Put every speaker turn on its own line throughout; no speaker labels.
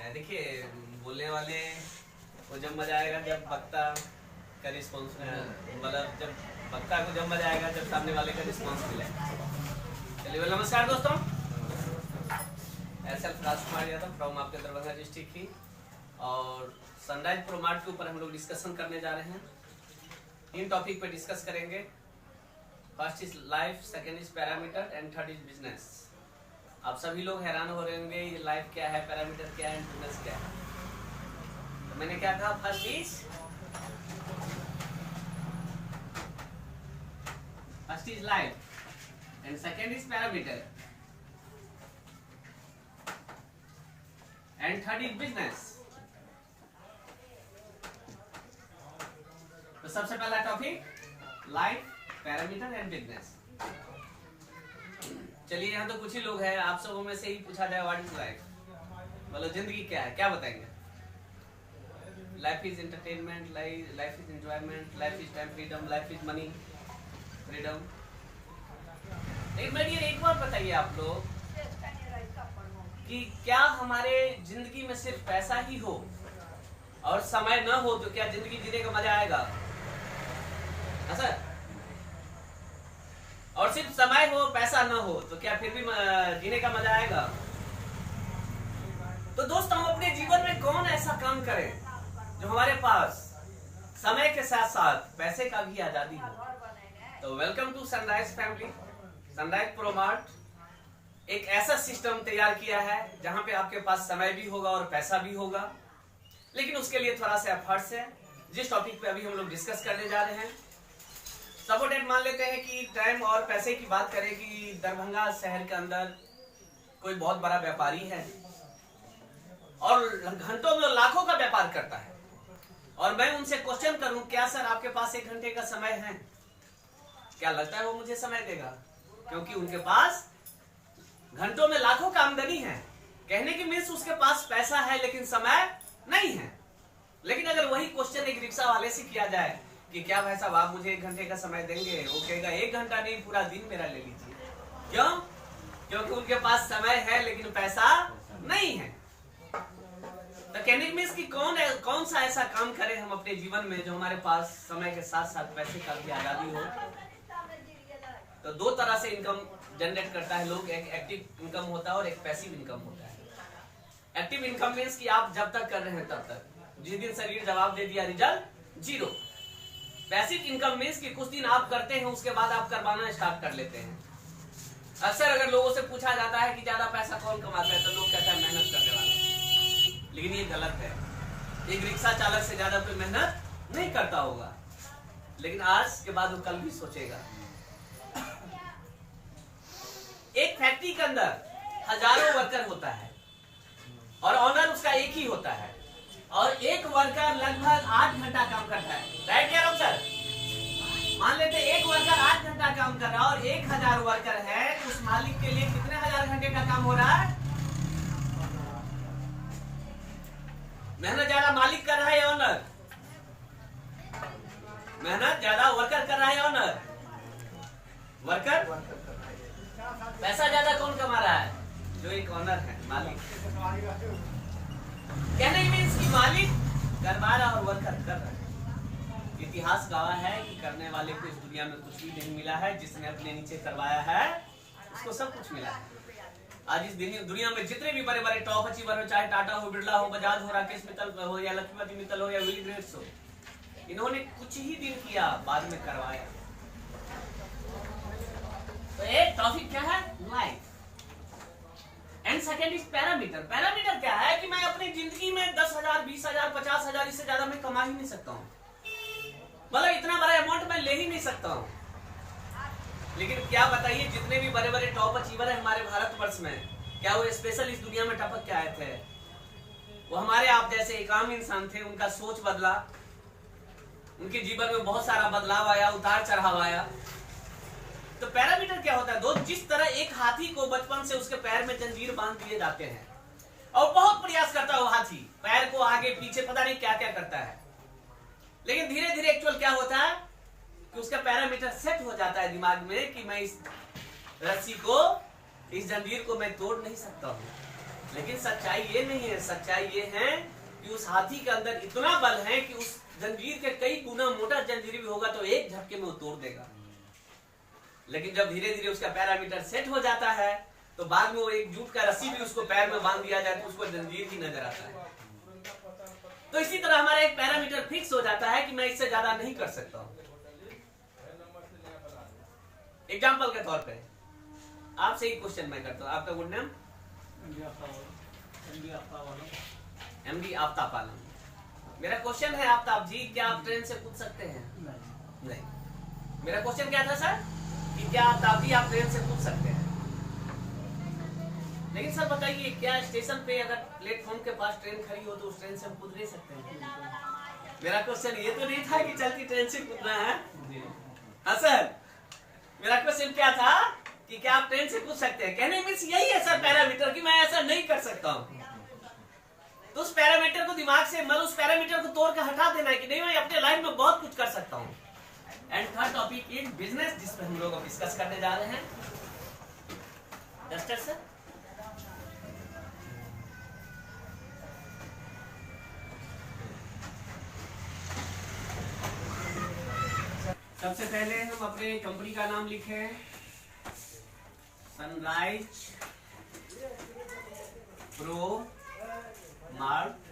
है। देखिए, बोलने वाले को जब मजा आएगा जब वक्ता का रिस्पॉन्स, मतलब जब वक्ता को जब मजा आएगा जब सामने वाले का रिस्पॉन्स मिले। चलिए, नमस्कार दोस्तों, एसएल राजकुमार यादव फ्रॉम आपके दरभंगा डिस्ट्रिक्ट की, और सनराइज प्रोमार्ट के ऊपर हम लोग डिस्कशन करने जा रहे हैं। 3 टॉपिक पे डिस्कस करेंगे। First is life, second is parameter and third is business. आप सभी लोग हैरान हो रहे होंगे ये लाइफ क्या है, पैरामीटर क्या है, बिजनेस क्या है। तो मैंने क्या कहा, first is life and second is parameter and third is business. तो सबसे पहला topic life, parameter and business. चलिए, यहाँ तो कुछ ही लोग हैं, आप सबों में से ही पूछा जाए व्हाट इज लाइफ, मतलब जिंदगी क्या है, क्या बताएंगे? Life is entertainment, life is enjoyment, life is time freedom, life is money freedom. एक बार बताइए आप लोग कि क्या हमारे जिंदगी में सिर्फ पैसा ही हो और समय न हो तो क्या जिंदगी जीने का मजा आएगा? सर, और सिर्फ समय हो पैसा न हो तो क्या फिर भी जीने का मजा आएगा? तो दोस्तों, हम अपने जीवन में कौन ऐसा काम करें जो हमारे पास समय के साथ साथ पैसे का भी आजादी हो। तो welcome to Sunrise family. Sunrise Promart एक ऐसा सिस्टम तैयार किया है जहां पे आपके पास समय भी होगा और पैसा भी होगा, लेकिन उसके लिए थोड़ा सा एफर्ट्स है। जिस टॉपिक पे अभी हम लोग डिस्कस करने जा रहे हैं, सपोर्टेड मान लेते हैं कि टाइम और पैसे की बात करें कि दरभंगा शहर के अंदर कोई बहुत बड़ा व्यापारी है और घंटों में लाखों का व्यापार करता है, और मैं उनसे क्वेश्चन करूं, क्या सर आपके पास 1 घंटे का समय है? क्या लगता है वो मुझे समय देगा? क्योंकि उनके पास घंटों में लाखों का आमदनी है। कहने की मीन्स उसके पास पैसा है लेकिन समय नहीं है। लेकिन अगर वही क्वेश्चन एक रिक्शा वाले से किया जाए कि क्या भाई साहब आप मुझे 1 घंटे का समय देंगे, वो कहेगा 1 घंटा नहीं, पूरा दिन मेरा ले लीजिए। क्यों? क्योंकि उनके पास समय है लेकिन पैसा नहीं है। तो कहने की मीन्स कि कौन सा ऐसा काम करें हम अपने जीवन में जो हमारे पास समय के साथ साथ पैसे का भी आजादी हो। तो 2 तरह से इनकम जनरेट करता है लोग, एक एक्टिव इनकम होता है और एक पैसिव इनकम होता है। एक्टिव इनकम मीन्स कि आप जब तक कर रहे हैं तब तक, जिस दिन शरीर जवाब दे दिया रिजल्ट 0। पैसिव इनकम मीन्स कि कुछ दिन आप करते हैं उसके बाद आप करवाना स्टार्ट कर लेते हैं। अक्सर अगर लोगों से पूछा जाता है कि ज्यादा पैसा कौन कमाता है तो लोग कहते हैं मेहनत करने वाला, लेकिन ये गलत है। एक रिक्शा चालक से ज्यादा कोई मेहनत नहीं करता होगा, लेकिन आज के बाद वो कल भी सोचेगा। एक फैक्ट्री के अंदर हजारों वर्कर होता है और ऑनर उसका एक ही होता है, और एक वर्कर लगभग 8 घंटा काम करता है। राइट क्या सर? मान लेते एक वर्कर 8 घंटा काम कर रहा है और 1000 वर्कर है, उस मालिक के लिए कितने हजार घंटे का काम हो रहा है? मेहनत ज्यादा मालिक कर रहा है या ऑनर? मेहनत ज्यादा वर्कर कर रहा है या ऑनर? वर्कर। पैसा ज्यादा कौन कमा रहा है? जो एक ऑनर है, मालिक। कहने की मीन्स कि मालिक करवा रहा और वर्कर कर रहा है। इतिहास गवाह है कि करने वाले को इस दुनिया में कुछ भी नहीं मिला है, जिसने अपने नीचे करवाया है उसको सब कुछ मिला है। आज इस दुनिया में जितने भी बड़े बड़े टॉप अचीवर हो, चाहे टाटा हो, बिरला हो, बजाज हो, राकेश मित्तल हो, या लक्ष्मीपति मित्तल हो, या विल गेट्स हो, इन्होंने कुछ ही दिन किया, बाद में करवाया। तो एक टॉपिक क्या है? Life and second is parameter. Parameter क्या है कि मैं अपनी जिंदगी में 10,000, 20,000, 50,000 इससे ज्यादा मैं कमा ही नहीं सकता हूँ, मतलब इतना बड़ा अमाउंट मैं ले ही नहीं सकता हूँ। लेकिन क्या बताइए, जितने भी बड़े बड़े टॉप अचीवर है हमारे भारतवर्ष में, क्या वो स्पेशल इस दुनिया में टपक के आए थे? वो हमारे आप जैसे एक आम इंसान थे। उनका सोच बदला, उनके जीवन में बहुत सारा बदलाव आया, उतार चढ़ाव आया। तो पैरामीटर क्या होता है दोस्त? जिस तरह एक हाथी को बचपन से उसके पैर में जंजीर बांध दिए जाते हैं और बहुत प्रयास करता है वो हाथी, पैर को आगे पीछे पता नहीं क्या क्या करता है, लेकिन धीरे धीरे एक्चुअल क्या होता है कि उसका पैरामीटर सेट हो जाता है दिमाग में कि मैं इस रस्सी को, इस जंजीर को मैं तोड़ नहीं सकता हूँ। लेकिन सच्चाई ये नहीं है, सच्चाई ये है कि उस हाथी के अंदर इतना बल है कि उस जंजीर के कई गुना मोटा जंजीर भी होगा तो एक झटके में वो तोड़ देगा। लेकिन जब धीरे धीरे उसका पैरामीटर सेट हो जाता है तो बाद में वो एक जूट का रस्सी भी उसको पैर में बांध दिया जाए तो उसको जंजीर ही नजर आता है। तो इसी तरह हमारा एक पैरामीटर फिक्स हो जाता है कि मैं इससे ज्यादा नहीं कर सकता हूं। एग्जाम्पल के तौर पे आपसे एक क्वेश्चन मैं करता हूं। आपका गुड नेम? एमडी आफ्ताब आलम। मेरा क्वेश्चन है आफ्ताब जी, क्या आप ट्रेन से कूद सकते हैं? नहीं। मेरा क्वेश्चन क्या था सर कि क्या आफ्ताब जी आप ट्रेन से कूद सकते हैं? लेकिन सर बताइए, क्या स्टेशन पे अगर प्लेटफॉर्म के पास ट्रेन खड़ी हो तो उस ट्रेन से हम कूद नहीं सकते हैं? मेरा क्वेश्चन ये तो नहीं था कि चलती ट्रेन से कूदना है। हाँ सर, मेरा क्वेश्चन क्या था कि क्या आप ट्रेन से कूद सकते हैं? कहने मीन्स यही है सर पैरामीटर कि मैं ऐसा नहीं कर सकता हूँ। तो उस पैरामीटर को दिमाग से मतलब उस पैरामीटर को तोड़ कर हटा देना है कि नहीं मैं अपने लाइफ में बहुत कुछ कर सकता हूँ। And third topic is business, जिसपे हम लोग डिस्कस करने जा रहे हैं। डस्टर सर, सबसे पहले हम अपने कंपनी का नाम लिखें, sunrise pro mart.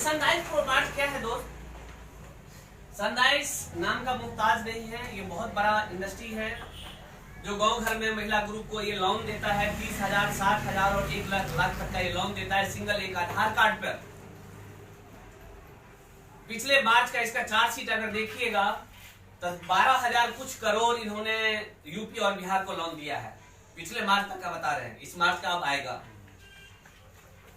Sunrise pro mart क्या है दोस्त? सनराइज नाम का मुमताज नहीं है, ये बहुत बड़ा इंडस्ट्री है जो गांव घर में महिला ग्रुप को ये लोन देता है। 30,000, 60,000 और 1 लाख तक का ये लोन देता है सिंगल एक आधार कार्ड पर। पिछले मार्च का इसका चार्जशीट अगर देखिएगा तो 12,000 कुछ करोड़ इन्होंने यूपी और बिहार को लोन दिया है। पिछले मार्च तक का बता रहे हैं, इस मार्च का अब आएगा।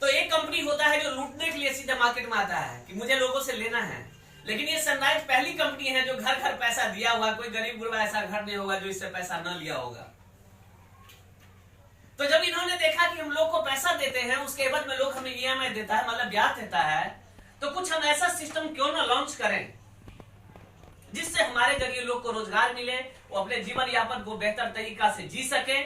तो एक कंपनी होता है जो लूटने के लिए सीधा मार्केट में आता है कि मुझे लोगों से लेना है। लेकिन ये सनराइज पहली कंपनी है जो घर घर पैसा दिया हुआ। कोई गरीब गुरबा ऐसा घर नहीं होगा जो इससे पैसा न लिया होगा। तो जब इन्होंने देखा कि हम लोग को पैसा देते हैं, उसके बाद में लोग हमें ईएमआई देता है, मतलब ब्याज देता है, तो कुछ हम ऐसा सिस्टम क्यों ना लॉन्च करें जिससे हमारे जरिए लोग को रोजगार मिले, वो अपने जीवन यापन को बेहतर तरीका से जी सके,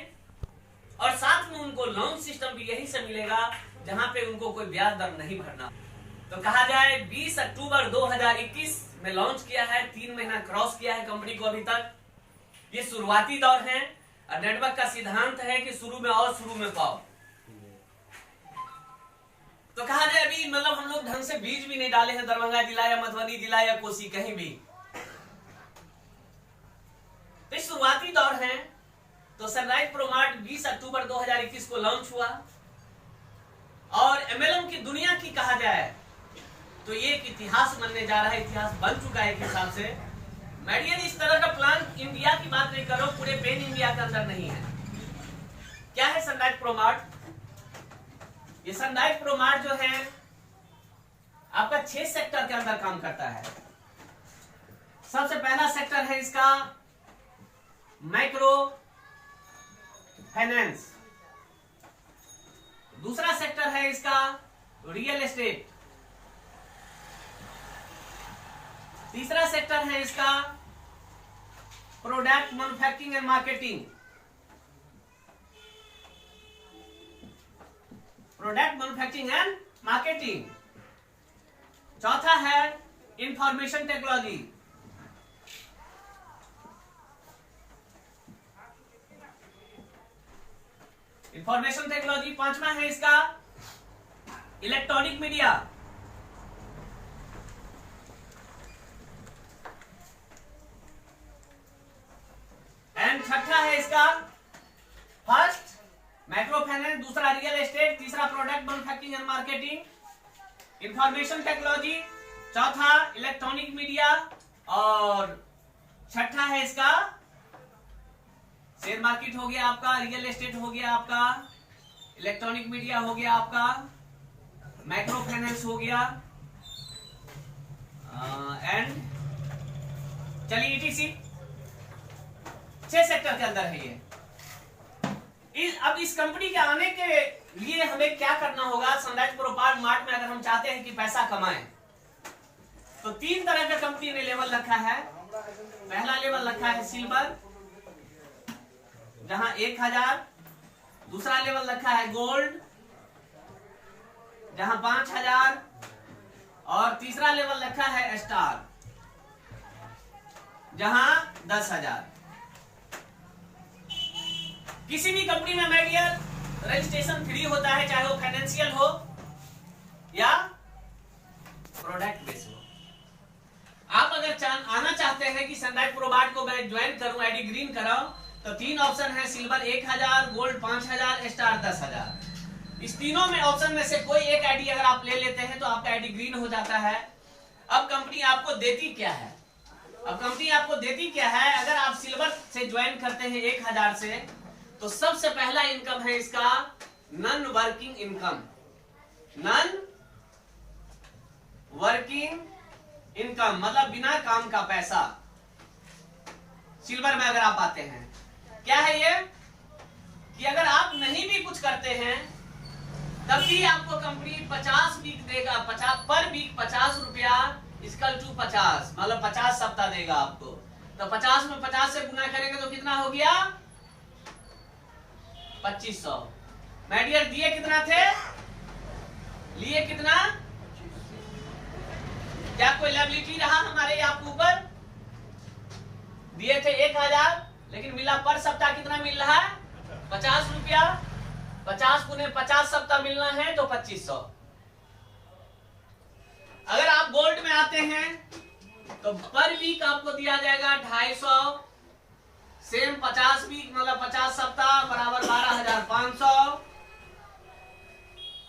और साथ में उनको लोन सिस्टम भी यही से मिलेगा जहां पे उनको कोई ब्याज दर नहीं भरना। तो कहा जाए 20 अक्टूबर 2021 में लॉन्च किया है, 3 महीना क्रॉस किया है कंपनी को अभी तक। ये शुरुआती दौर है और नेटवर्क का सिद्धांत है कि शुरू में आओ शुरू में पाओ। तो कहा जाए अभी मतलब हम लोग ढंग से बीज भी नहीं डाले हैं दरभंगा जिला या मधुबनी जिला या कोसी कहीं भी। तो शुरुआती दौर है। तो सनराइज प्रो मार्ट 20 अक्टूबर 2021 को लॉन्च हुआ और एमएलएम की दुनिया की कहा जाए तो ये एक इतिहास बनने जा रहा है, इतिहास बन चुका है एक हिसाब से। मेडियन इस तरह का प्लान इंडिया की बात नहीं कर रहा हूं, पूरे पेन इंडिया के अंदर नहीं है। क्या है सनराइज प्रो मार्ट? ये सनराइज प्रो मार्ट जो है आपका 6 सेक्टर के अंदर काम करता है। सबसे पहला सेक्टर है इसका माइक्रो फाइनेंस। दूसरा सेक्टर है इसका रियल एस्टेट। तीसरा सेक्टर है इसका product manufacturing and marketing. Product manufacturing and marketing. चौथा है इंफॉर्मेशन टेक्नोलॉजी। Information technology. पांचवा है इसका इलेक्ट्रॉनिक मीडिया। एंड छठा है इसका फर्स्ट माइक्रो फाइनेंस, दूसरा रियल एस्टेट, तीसरा product manufacturing and marketing, information technology, चौथा इलेक्ट्रॉनिक मीडिया और छठा है इसका शेयर मार्केट हो गया आपका, रियल एस्टेट हो गया आपका, इलेक्ट्रॉनिक मीडिया हो गया आपका, माइक्रो फाइनेंस हो गया एंड चलिए ईटीसी। 6 सेक्टर के अंदर है ये। अब इस कंपनी के आने के लिए हमें क्या करना होगा? सनराइज प्रो मार्ट में अगर हम चाहते हैं कि पैसा कमाएं तो 3 तरह का कंपनी ने लेवल रखा है। पहला लेवल रखा है सिल्वर जहां 1000, दूसरा लेवल रखा है गोल्ड जहां 5000 और तीसरा लेवल रखा है स्टार जहां 10,000। किसी भी कंपनी में मेडियल रजिस्ट्रेशन फ्री होता है, चाहे वो फाइनेंशियल हो या प्रोडक्ट बेस हो। आप अगर आना चाहते हैं कि सनराइज प्रोवाइड को मैं ज्वाइन करूं, आईडी ग्रीन कराऊं, तो 3 ऑप्शन है, सिल्वर 1000, गोल्ड 5000, स्टार 10,000। इस तीनों में ऑप्शन में से कोई एक आईडी अगर आप ले लेते हैं तो आपका आईडी ग्रीन हो जाता है। अब कंपनी आपको देती क्या है? अब कंपनी आपको देती क्या है? अगर आप सिल्वर से ज्वाइन करते हैं 1000 से, तो सबसे पहला इनकम है इसका non working income. Non working income मतलब बिना काम का पैसा। सिल्वर में अगर आप आते हैं, क्या है ये कि अगर आप नहीं भी कुछ करते हैं तब भी आपको कंपनी 50 वीक देगा, 50 पर वीक 50 रुपया इक्वल टू 50 मतलब 50 सप्ताह देगा आपको। तो 50 में 50 से गुना करेंगे तो कितना हो गया? 2500। मेडियर दिए कितना थे? लिए कितना? क्या कोई लायबिलिटी रहा हमारे आपके ऊपर? दिए थे 1000 लेकिन मिला पर सप्ताह कितना मिल रहा है? 50 रुपया। 50 गुने 50 सप्ताह मिलना है तो 2500। अगर आप गोल्ड में आते हैं तो पर वीक आपको दिया जाएगा 250। सेम 50 वीक मतलब 50 सप्ताह बराबर 12,500।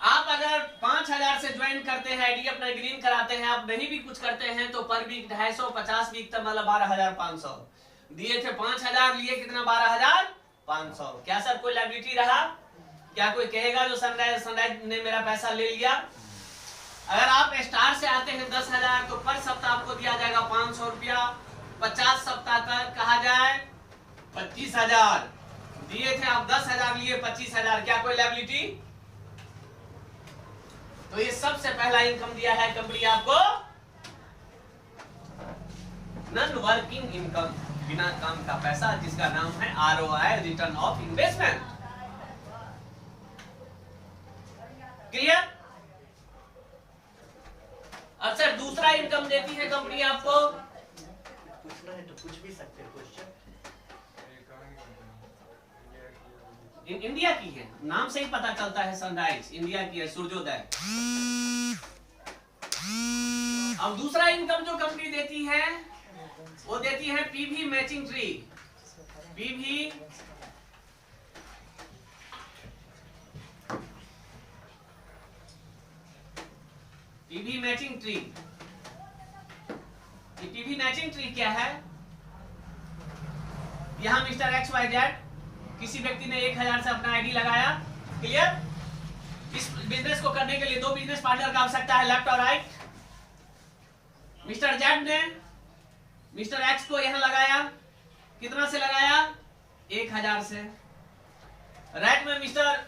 आप अगर 5000 से ज्वाइन करते हैं, आईडी अपना ग्रीन कराते हैं, आप नहीं भी कुछ करते हैं तो पर वीक 250, 50 वीक तक मतलब 12,500। दिए थे 5000, लिए कितना? 12,500। क्या सर कोई लायबिलिटी रहा? क्या कोई कहेगा जो सनराइज ने मेरा पैसा ले लिया? अगर आप स्टार से आते हैं 10,000 तो पर सप्ताह आपको दिया जाएगा 500 रुपया। 50 सप्ताह तक कहा जाए 25,000। दिए थे आप 10,000, लिए 25,000। क्या कोई लायबिलिटी? तो ये सबसे पहला इनकम दिया है कंपनी आपको नॉन वर्किंग इनकम, बिना काम का पैसा, जिसका नाम है ROI, return of investment. Clear? अब सर दूसरा इनकम देती है कंपनी आपको,
पूछना है तो पूछ भी सकते हैं क्वेश्चन।
इंडिया की है, नाम से ही पता चलता है सनराइज इंडिया की है, सूर्योदय। अब दूसरा इनकम जो कंपनी देती है वो देती है PV matching tree. PV matching tree. PV matching tree क्या है? यहां मिस्टर XYZ किसी व्यक्ति ने 1000 से अपना आईडी लगाया। क्लियर? इस बिजनेस को करने के लिए 2 बिजनेस पार्टनर का आवश्यकता है, लेफ्ट और राइट। मिस्टर Z ने मिस्टर X को यहां लगाया। कितना से लगाया? 1000 से। राइट में मिस्टर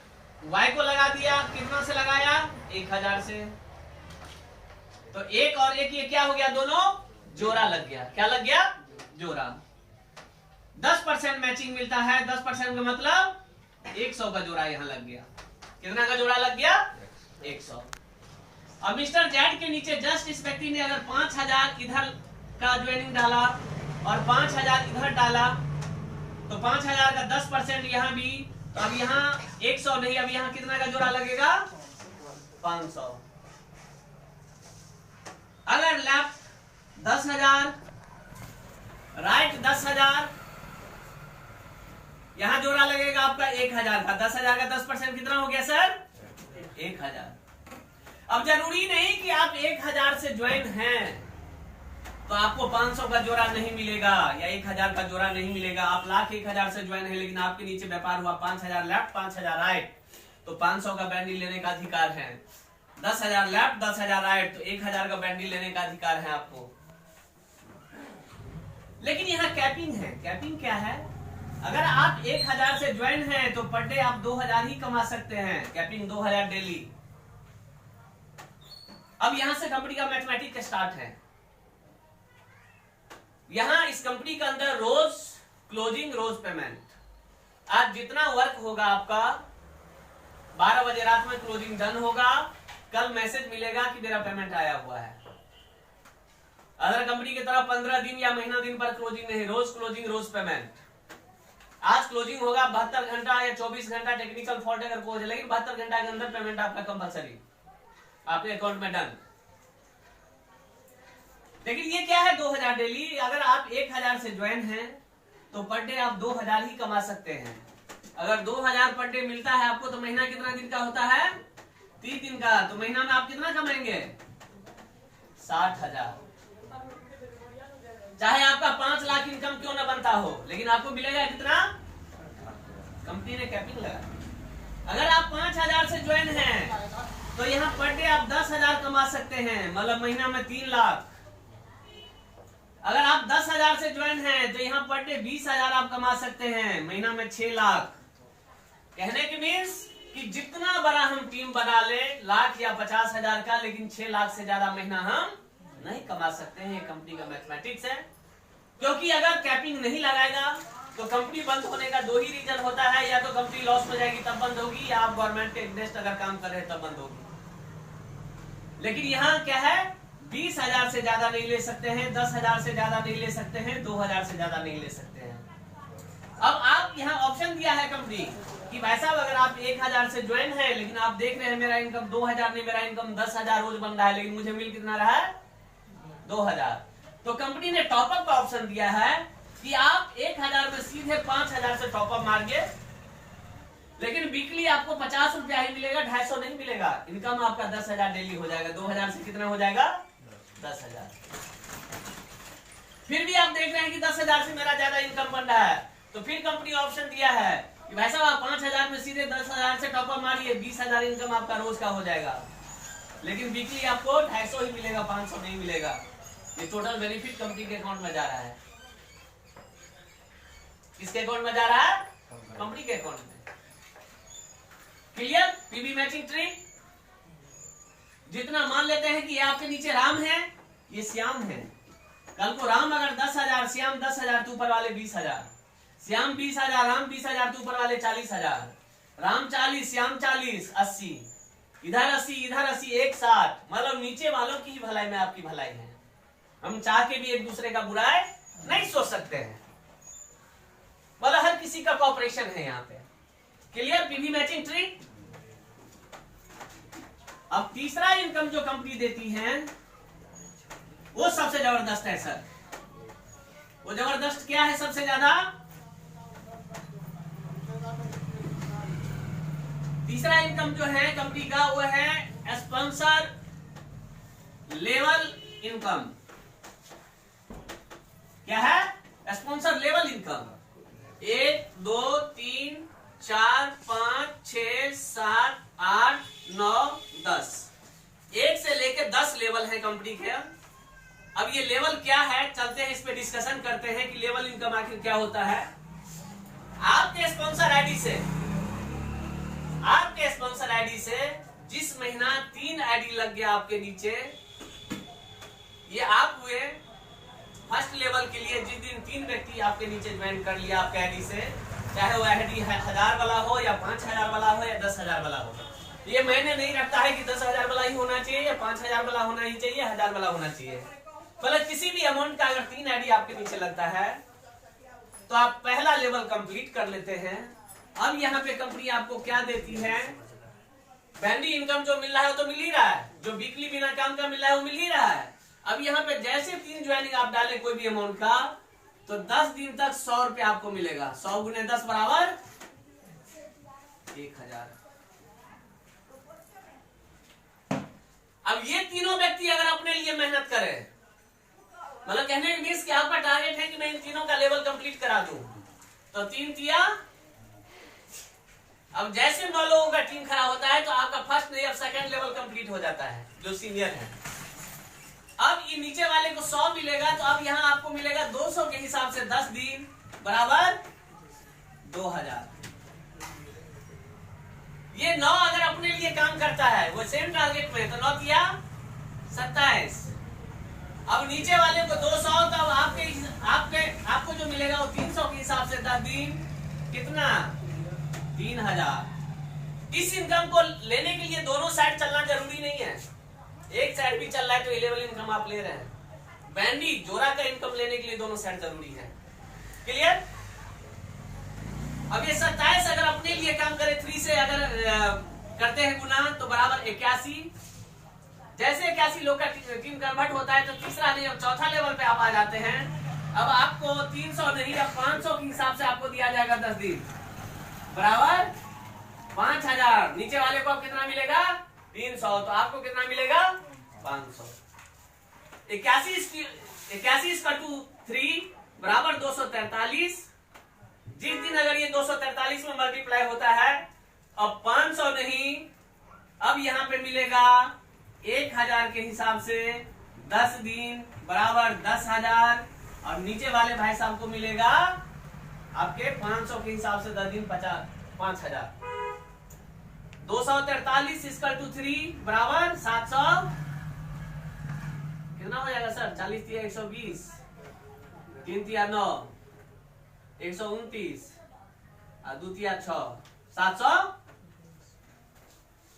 Y को लगा दिया। कितना से लगाया? 1000 से। तो एक और एक ये क्या हो गया? दोनों जोड़ा लग गया। क्या लग गया? जोड़ा। 10% मैचिंग मिलता है। 10% का मतलब 100 का जोड़ा यहां लग गया। कितना का जोड़ा लग गया? 100। अब मिस्टर जेड के नीचे जस्ट इस व्यक्ति ने अगर 5000 इधर का ज्वाइनिंग डाला और 5000 इधर डाला तो 5000 का 10% यहां भी, तो अब यहां 100 नहीं, अब यहां कितना का जोड़ा लगेगा? 500। अगर लेफ्ट 10,000, राइट 10,000, यहां जोड़ा लगेगा आपका 1000 का। 10,000 का 10% कितना हो गया सर? 1000। अब जरूरी नहीं कि आप 1000 से ज्वाइन हैं तो आपको 500 का जोड़ा नहीं मिलेगा या 1000 का जोड़ा नहीं मिलेगा। आप लाख 1000 से ज्वाइन है लेकिन आपके नीचे व्यापार हुआ 5000 लेफ्ट 5000 राइट, तो 500 का बैंडल लेने का अधिकार है। 10,000 लेफ्ट 10,000 राइट, तो 1000 का बैंडल लेने का अधिकार है आपको। लेकिन यहाँ कैपिंग है। कैपिंग क्या है? अगर आप 1000 से ज्वाइन हैं तो पर डे आप 2000 ही कमा सकते हैं। Capping 2000 daily. अब यहां से कंपनी का मैथमेटिक्स स्टार्ट है। यहां इस कंपनी के अंदर रोज क्लोजिंग, रोज पेमेंट। आज जितना वर्क होगा आपका 12 बजे रात में क्लोजिंग डन होगा, कल मैसेज मिलेगा कि मेरा पेमेंट आया हुआ है। अदर कंपनी की तरह 15 दिन या महीना दिन पर क्लोजिंग नहीं, रोज क्लोजिंग, रोज पेमेंट। आज क्लोजिंग होगा 72 घंटा या 24 घंटा, टेक्निकल फॉल्ट अगर कोई है, लेकिन 72 घंटा के अंदर पेमेंट आपका कंपलसरी आपके अकाउंट में डन। लेकिन ये क्या है 2000 डेली। अगर आप 1000 से ज्वाइन हैं तो पर डे आप 2000 ही कमा सकते हैं। अगर 2000 पर डे मिलता है आपको तो महीना कितना दिन का होता है? 30 दिन का। तो महीना में आप कितना कमाएंगे? 60,000। चाहे आपका 5 लाख इनकम क्यों ना बनता हो, लेकिन आपको मिलेगा कितना? कंपनी ने कैपिंग लगा। अगर आप 5000 से ज्वाइन हैं तो यहाँ पर डे आप 10,000 कमा सकते हैं, मतलब महीना में 3 लाख। अगर आप 10,000 से ज्वाइन हैं तो यहाँ पर डे 20,000 आप कमा सकते हैं, महीना में 6 लाख। कहने की मीन्स कि जितना बड़ा हम टीम बना ले, लाख या 50,000 का, लेकिन 6 लाख से ज्यादा महीना हम नहीं कमा सकते हैं। कंपनी का मैथमेटिक्स है। क्योंकि अगर कैपिंग नहीं लगाएगा तो कंपनी बंद होने का 2 ही रीजन होता है, या तो कंपनी लॉस में जाएगी तब बंद होगी, या आप गवर्नमेंट के अगेंस्ट अगर काम कर रहे हैं तब बंद होगी। लेकिन यहाँ क्या है, 20,000 से ज्यादा नहीं ले सकते हैं, 10,000 से ज्यादा नहीं ले सकते हैं, 2,000 से ज्यादा नहीं ले सकते हैं। अब आप यहाँ ऑप्शन दिया है कंपनी कि भाई साहब अगर आप 1000 से ज्वाइन है, लेकिन आप देख रहे हैं मेरा इनकम 2000 नहीं, मेरा इनकम 10,000 रोज बन रहा है, लेकिन मुझे मिल कितना रहा है? 2000। तो कंपनी ने टॉपअप का ऑप्शन दिया है कि आप 1000 में सीधे 5000 से टॉपअप मारिए, लेकिन वीकली आपको 50 रुपया ही मिलेगा, 250 नहीं मिलेगा। इनकम आपका 10,000 डेली हो जाएगा। 2000 से कितना हो जाएगा? 10,000। फिर भी आप देख रहे हैं कि 10,000 से मेरा ज्यादा इनकम बन रहा है, तो फिर कंपनी ऑप्शन दिया है कि भाई साहब आप 5000 में सीधे 10,000 से टॉपअप मारिए, 20,000 इनकम आपका रोज का हो जाएगा, लेकिन वीकली आपको 250 ही मिलेगा, 500 नहीं मिलेगा। ये टोटल बेनिफिट कंपनी के अकाउंट में जा रहा है। किसके अकाउंट में जा रहा है? कंपनी के अकाउंट में। क्लियर? PV matching tree. जितना मान लेते हैं कि ये आपके नीचे राम है, ये श्याम है। कल को राम अगर 10,000, श्याम 10,000 तो ऊपर वाले 20,000, श्याम 20,000, राम 20,000 तो ऊपर वाले 40,000, राम 40, श्याम 40, 80, इधर 80, इधर 80, 160। मतलब नीचे वालों की ही भलाई में आपकी भलाई है। हम चाह के भी एक दूसरे का बुराई नहीं सोच सकते हैं, मतलब हर किसी का कॉपरेशन है यहाँ पे। क्लियर? PV matching tree. अब तीसरा इनकम जो कंपनी देती है वो सबसे जबरदस्त है सर। वो जबरदस्त क्या है सबसे ज्यादा? तीसरा इनकम जो है कंपनी का वो है स्पॉन्सर लेवल इनकम। क्या है? Sponsor level income. 1 2 3 4 5 6 7 8 9 10, 1 से लेकर 10 लेवल है कंपनी के। अब ये लेवल क्या है, चलते हैं इस पे डिस्कशन करते हैं कि लेवल इनकम आखिर क्या होता है। आपके स्पॉन्सर आईडी से जिस महीना 3 आईडी लग गया आपके नीचे, ये आप हुए फर्स्ट लेवल के लिए। जिस दिन 3 व्यक्ति आपके नीचे ज्वाइन कर लिया आपके आईडी से, चाहे वो आईडी 1000 वाला हो या 5000 वाला हो या 10,000 वाला हो, ये मैंने नहीं रखता है कि 10,000 वाला ही होना चाहिए या 5000 वाला होना ही चाहिए, 1000 वाला होना चाहिए। मतलब किसी भी अमाउंट का अगर 3 आईडी आपके नीचे लगता है तो आप पहला लेवल कंप्लीट कर लेते हैं। अब यहाँ पे कंपनी आपको क्या देती है? बैंडी इनकम जो मिल रहा है वो तो मिल ही रहा है, जो वीकली बिना काम का मिल रहा है वो मिल ही रहा है। अब यहाँ पे जैसे 3 ज्वाइनिंग आप डालें कोई भी अमाउंट का, तो 10 दिन तक 100 रुपया आपको मिलेगा। 100 गुने 10 बराबर 1000। अब ये तीनों व्यक्ति अगर अपने लिए मेहनत करें, मतलब कहने की मीन्स कि आपका टारगेट है कि मैं इन तीनों का लेवल कंप्लीट करा दूं, तो 3 तिया। अब जैसे 9 लोगों का टीम खड़ा होता है तो आपका फर्स्ट नहीं अब सेकंड लेवल कंप्लीट हो जाता है जो सीनियर है। अब ये नीचे वाले को 100 मिलेगा, तो अब यहाँ आपको मिलेगा 200 के हिसाब से 10 दिन बराबर 2000। ये 9 अगर अपने लिए काम करता है वो सेम टारगेट में, तो 9 तिया 27। अब नीचे वाले को 200, तो आपको जो मिलेगा वो 300 के हिसाब से 10 दिन कितना 3000। इस इनकम को लेने के लिए दोनों साइड चलना जरूरी नहीं है, एक साइड भी चल रहा है तो लेवल इनकम आप ले रहे हैं। बैंडी जोड़ा का इनकम लेने के लिए दोनों साइड जरूरी है। क्लियर? अब ये 27 अगर अपने लिए काम करे 3 से अगर करते हैं गुना तो बराबर 81। जैसे 81 लोग का टीम कन्वर्ट होता है तो तीसरा नहीं, अब चौथा लेवल पे आप आ जाते हैं। अब आपको 300 नहीं, अब 500 के हिसाब से आपको दिया जाएगा 10 दिन बराबर 5000। नीचे वाले को अब कितना मिलेगा 300, तो आपको कितना मिलेगा 500। 81/3 बराबर 243। जिस दिन अगर ये 243 में मल्टीप्लाई होता है, अब 500 नहीं, अब यहाँ पे मिलेगा 1000 के हिसाब से 10 दिन बराबर 10,000। और नीचे वाले भाई साहब को मिलेगा आपके 500 के हिसाब से 10 दिन 5,000। 243/3 बराबर 700 कितना हो जाएगा सर? 40 × 120, 3 × 9, 129 और 2 × 6,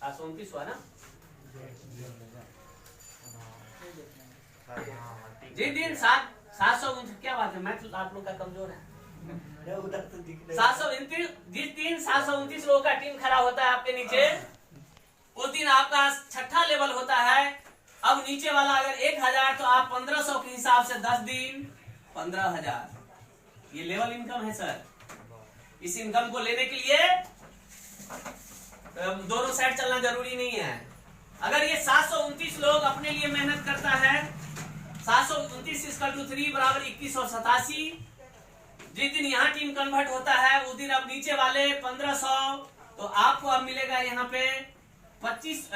729 हुआ ना। जिस दिन 729, क्या बात है, मैथ आप लोग का कमजोर है। 729, जिस दिन 729 लोगों का टीम खड़ा होता है आपके नीचे, उस दिन आपका छठा लेवल होता है। अब नीचे वाला अगर 1000 तो आप 1500 के हिसाब से 10 दिन 15,000। ये लेवल इनकम है सर। इस इनकम को लेने के लिए दोनों साइड चलना जरूरी नहीं है। अगर ये 729 लोग अपने लिए मेहनत करता है, 729/3 बराबर 2187। जिस दिन यहाँ टीम कन्वर्ट होता है उस दिन अब नीचे वाले 1500, तो आपको अब मिलेगा यहाँ पे 25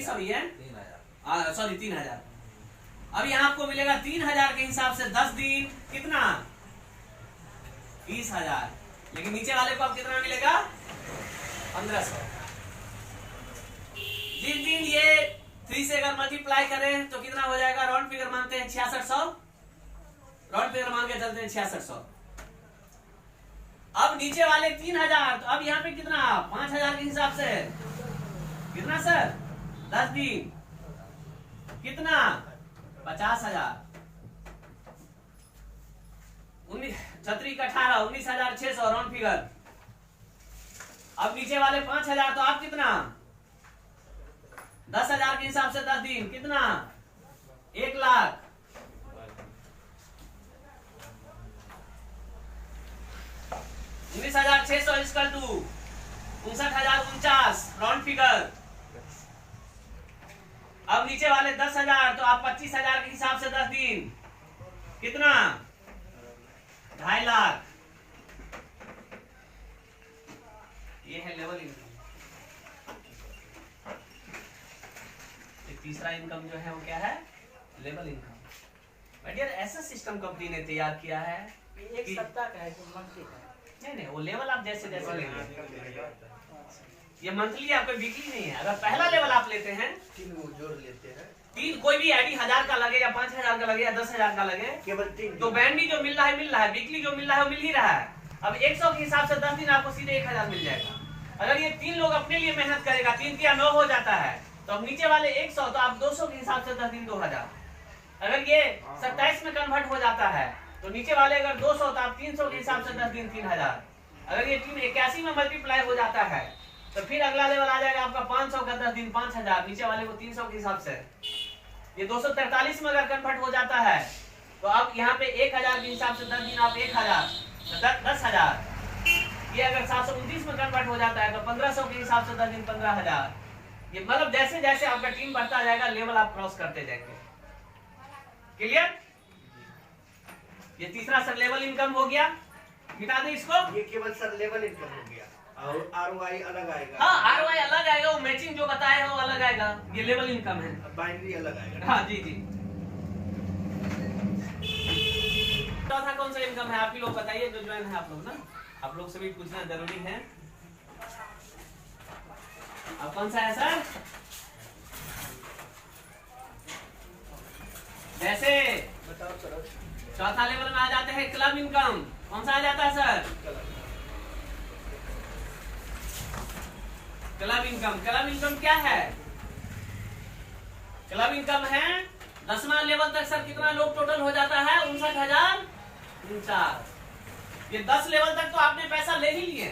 अभी है 3,000। अब यहाँ आपको मिलेगा 3,000 के हिसाब से 10 दिन कितना 20,000। लेकिन नीचे वाले को अब कितना मिलेगा 1500। जिस दिन ये 3 से अगर मल्टीप्लाई करें तो कितना हो जाएगा, राउंड फिगर मानते हैं 6600, राउंड फिगर मान के चलते हैं 6600। अब नीचे वाले 3,000, तो अब यहाँ पे कितना 5,000 के हिसाब से कितना सर 10 दिन कितना 50,000। 18 19,600 राउंड फिगर। अब नीचे वाले 5,000, तो आप कितना 10,000 के हिसाब से 10 दिन कितना 1 lakh. 19,600 equal to 59,049 round figure. अब नीचे वाले 10,000, तो आप 25,000 के हिसाब से 10 दिन कितना 2.5 लाख। ये है लेवल इनकम। तीसरा इनकम जो है वो क्या है, लेवल इनकम। बट यार ऐसा सिस्टम कंपनी ने तैयार किया है
एक सप्ताह का है कि मंथली का?
नहीं, वो लेवल आप जैसे जैसे लेंगे। ये मंथली आपका वीकली नहीं है। अगर पहला लेवल आप लेते हैं
3 जोड़ लेते हैं,
3 कोई भी आईडी 1000 का लगे या 5000 का लगे या 10,000 का लगे,
केवल 3,
तो बैंडी जो मिल रहा है, वीकली जो मिल रहा है वो मिल ही रहा है। अब 100 के हिसाब से 10 दिन आपको सीधे 1000 मिल जाएगा। अगर ये 3 लोग अपने लिए मेहनत करेगा, 3 × 9 हो जाता है, तो अब नीचे वाले 100, तो आप 200 के हिसाब से 10 दिन 2000। अगर ये 27 में कन्वर्ट हो जाता है तो नीचे वाले अगर 200, तो आप 300 के हिसाब से 10 दिन 3000। अगर ये टीम 81 में मल्टीप्लाई हो जाता है तो फिर अगला लेवल आ जाएगा आपका 500 का 10 दिन 5000, नीचे वाले को 300 के हिसाब से। ये 243 में अगर कन्वर्ट हो जाता है तो अब यहाँ पे 1000 के हिसाब से 10 दिन आप 1000, 10,000। ये अगर 729 में कन्वर्ट हो जाता है तो 1500 के हिसाब से 10 दिन 15,000। ये मतलब जैसे जैसे आपका टीम बढ़ता जाएगा लेवल आप क्रॉस करते जाएंगे। क्लियर? ये तीसरा सर लेवल इनकम हो गया, मिटा दे इसको।
ये केवल सर लेवल इनकम हो गया और ROI अलग आएगा।
हाँ, ROI अलग आएगा, वो मैचिंग जो बताए हो अलग आएगा। ये लेवल इनकम है,
बाइनरी अलग आएगा।
हाँ जी जी। चौथा कौन सा इनकम है आप ही लोग बताइए, जो ज्वाइन है आप लोग ना, आप लोग से भी पूछना जरूरी है। अब कौन सा है सर? जैसे
बताओ करो।
चौथा लेवल में आ जाते हैं क्लब इनकम। कौन सा आ जाता है sir? Club income. Club income क्या है? क्लब इनकम है 10वां लेवल तक सर कितना लोग टोटल हो जाता है? 59,049। ये 10 लेवल तक तो आपने पैसा ले ही लिए।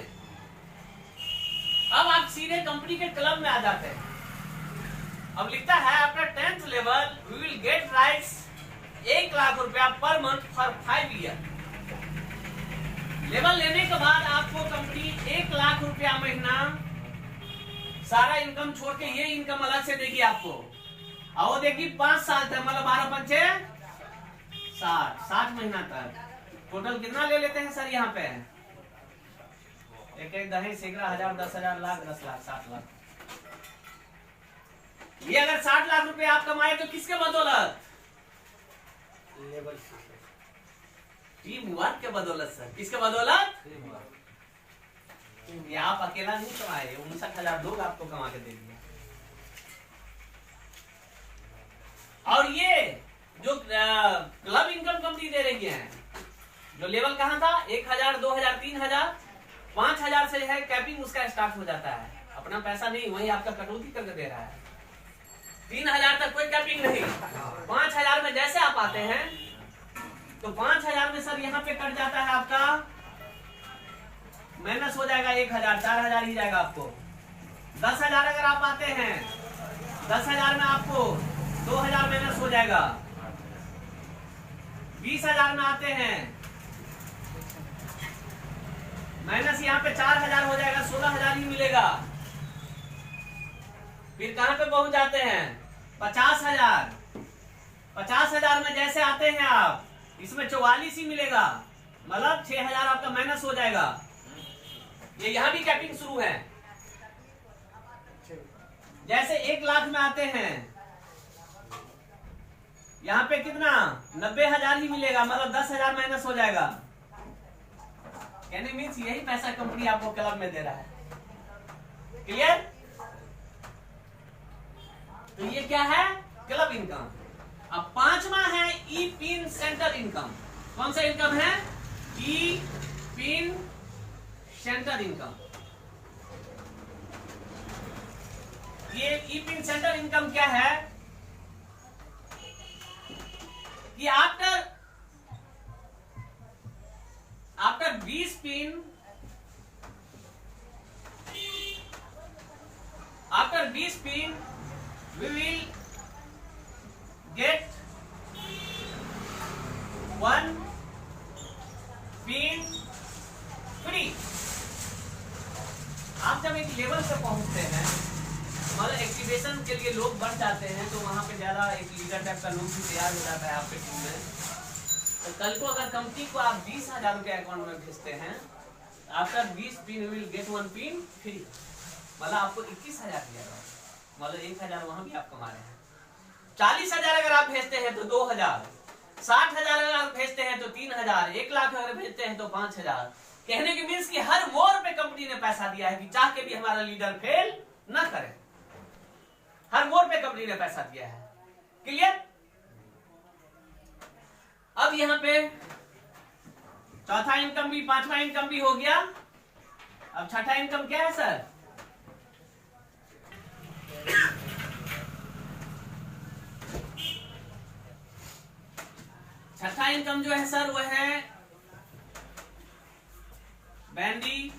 अब आप सीधे कंपनी के क्लब में आ जाते हैं। अब लिखता है after 10th level we will get rights 1 lakh रुपया per month for 5 year. Level लेने के बाद आपको कंपनी 1 लाख रुपया महीना सारा इनकम छोड़ के ये इनकम अलग से देगी आपको। और वो देगी 5 साल तक, मतलब 12 पंचे 60 महीना तक। टोटल कितना ले लेते हैं सर यहाँ पे? एक दही सैकड़ा हजार 10,000 लाख 10 लाख 60 लाख। ये अगर 60 लाख रुपए आप कमाए तो किसके बदौलत?
लेवल
टीम वर्क के बदौलत सर। किसके बदौलत? ये आप अकेला नहीं कमाए, 59,000 लोग आपको कमा के दे दिए। और ये जो क्लब इनकम कंपनी दे रही है, जो लेवल कहाँ था? 1,000 2,000 3,000 5,000 से है कैपिंग उसका स्टार्ट हो जाता है। अपना पैसा नहीं, वही आपका कटौती करके दे रहा है। 3,000 तक कोई कैपिंग नहीं। 5,000 में जैसे आप आते हैं तो 5,000 में सर यहाँ पे कट जाता है आपका, माइनस हो जाएगा 1,000 4,000 ही जाएगा आपको। 10,000 अगर आप आते हैं, 10,000 में आपको 2,000 माइनस हो जाएगा। 20,000 में आते हैं माइनस यहाँ पे 4,000 हो जाएगा, 16,000 ही मिलेगा। फिर कहां पे पहुंच जाते हैं? 50,000। 50,000 में जैसे आते हैं आप, इसमें 44 ही मिलेगा, मतलब 6,000 आपका माइनस हो जाएगा। ये यहां भी कैपिंग शुरू है। जैसे 1 लाख में आते हैं, यहाँ पे कितना 90,000 ही मिलेगा, मतलब 10,000 माइनस हो जाएगा। यानी मीन्स यही पैसा कंपनी आपको क्लब में दे रहा है। क्लियर? तो ये क्या है? Club income. अब 5वां है ई पिन सेंटर इनकम। कौन सा इनकम है? ई पिन सेंटर इनकम। ये ई पिन सेंटर इनकम क्या है? कि after 20 pin, after 20 pin we will get 1 pin free। आप जब एक लेवल पे पहुंचते हैं, मतलब एक्टिवेशन के लिए लोग बढ़ जाते हैं, तो वहां पे ज्यादा एक लीडर टाइप का लोग भी तैयार हो जाता है आपके टीम में। तो कल को अगर कंपनी को आप 20,000 रुपए अकाउंट में भेजते हैं, after 20 pin will get 1 pin free, मतलब आपको 21,000 दिया जाएगा, मतलब 1,000 वहां भी आप कमा रहे हैं। 40,000 अगर आप भेजते हैं तो 2,000, 60,000 अगर आप भेजते हैं तो 3,000, 1 लाख अगर भेजते हैं तो 5,000। कहने के मीन्स कि हर मोड़ पे कंपनी ने पैसा दिया है कि चाह के भी हमारा लीडर फेल ना करे। हर मोड़ पे कंपनी ने पैसा दिया है। क्लियर? अब यहाँ पे चौथा इनकम भी, 5वां इनकम भी हो गया। अब छठा इनकम क्या है सर? छठा इनकम जो है सर वो है bandy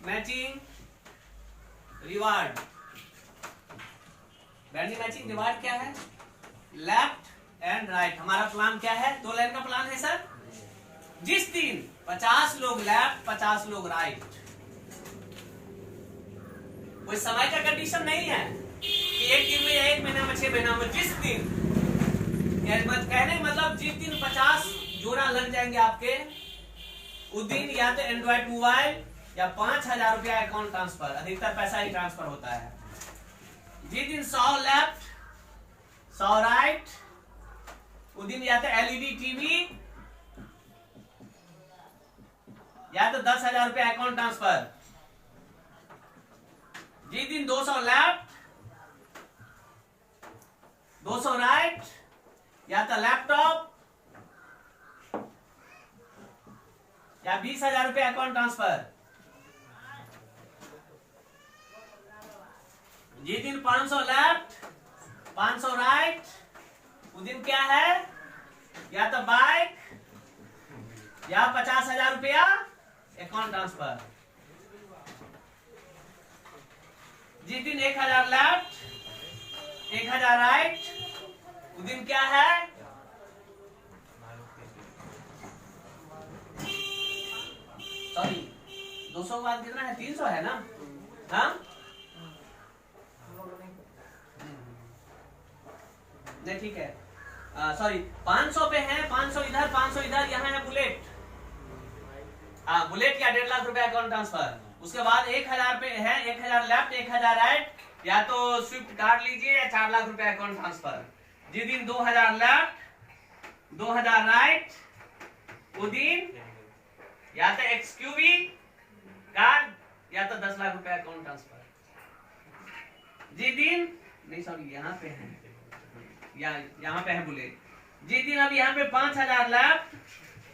matching reward. Bandy matching reward क्या है? Left and right. हमारा प्लान क्या है? 2 लाइन का प्लान है सर। जिस दिन 50 लोग लेफ्ट 50 लोग राइट, कोई समय का कंडीशन नहीं है कि 1 दिन में या 1 महीना में 6 महीना में, जिस दिन, कहने मतलब जिस दिन 50 जोड़ा लग जाएंगे आपके, उस दिन या तो एंड्रॉइड मोबाइल या 5,000 रुपया अकाउंट ट्रांसफर, अधिकतर पैसा ही ट्रांसफर होता है। जिस दिन 100 लेफ्ट 100 राइट, उस दिन या तो एलईडी टीवी या तो 10,000 रुपया अकाउंट ट्रांसफर। जिस दिन 200 लेफ्ट 200 राइट, या तो लैपटॉप या 20,000 रुपये अकाउंट ट्रांसफर। जिस दिन 500 लेफ्ट 500 राइट, उस दिन क्या है, या तो बाइक या 50,000 रुपया अकाउंट ट्रांसफर। जिस दिन 1,000 लेफ्ट 1,000 राइट, उस दिन क्या है, सॉरी 200 के बाद कितना है, 300 है ना, हाँ नहीं ठीक है, सॉरी 500 पे है, 500 इधर 500 इधर, यहाँ है बुलेट, हाँ बुलेट या 1.5 लाख रुपए अकाउंट ट्रांसफर। उसके बाद 1,000 पे है, 1,000 लेफ्ट 1,000 राइट, या तो स्विफ्ट कार लीजिए या 4 लाख रुपए अकाउंट ट्रांसफर। जिस दिन 2,000 लेफ्ट 2,000 राइट, उस दिन या तो एक्सक्यूवी कार या तो 10 लाख रुपए अकाउंट ट्रांसफर। जिस दिन नहीं सॉरी यहाँ पे है, या यहाँ पे है बुलेट। जिस दिन अब यहाँ पे 5,000 लेफ्ट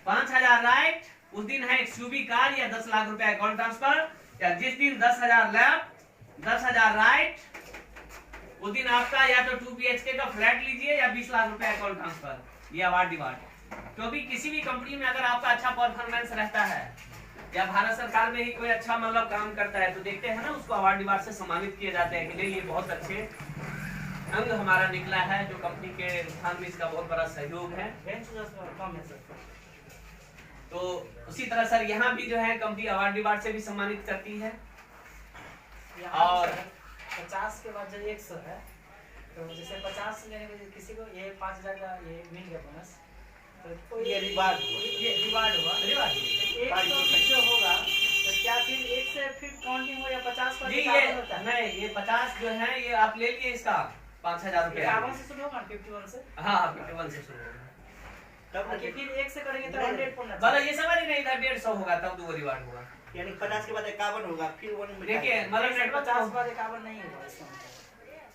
5,000 राइट, उस दिन है एक्सयूवी कार या 10 लाख रुपए अकाउंट ट्रांसफर। या जिस दिन 10,000 लेफ्ट 10,000 राइट, उस दिन आपका या तो 2 BHK का फ्लैट लीजिए या 20 लाख रुपए अकाउंट ट्रांसफर। ये अवार्ड डिवार्ड, क्योंकि किसी भी कंपनी में अगर आपका अच्छा परफॉर्मेंस रहता है या भारत सरकार में ही कोई अच्छा मतलब काम करता है, तो देखते हैं ना उसको अवार्ड डिवार्ड से सम्मानित किए जाते हैं कि नहीं ये बहुत अच्छे अंग हमारा निकला है, जो कंपनी के उत्थान में इसका बहुत बड़ा सहयोग है। तो उसी तरह सर यहाँ भी जो है कंपनी अवार्ड डिवार्ड से भी सम्मानित करती है। और
50 के बाद जब 100 है, तो जैसे 50 लेने को किसी को ये 5,000 का ये मिल गया बोनस, तो
ये रिवार्ड
हुआ जो होगा, तो क्या फिर 1 से फिर काउंटिंग हो या 50 का
जी ये नहीं, ये 50 जो है ये आप ले लिए इसका 5,000 रुपए
51 से शुरू होगा, 51 से,
हाँ 51 से शुरू होगा।
तब फिर 1 से करेंगे तो 100 पड़ना
मतलब ये समझ नहीं, इधर 150 होगा तब 2 रिवार्ड होगा,
यानी 50 के बाद 51 होगा, फिर 1 में
देखिए मतलब
50 बाद 51 नहीं होगा इसका मतलब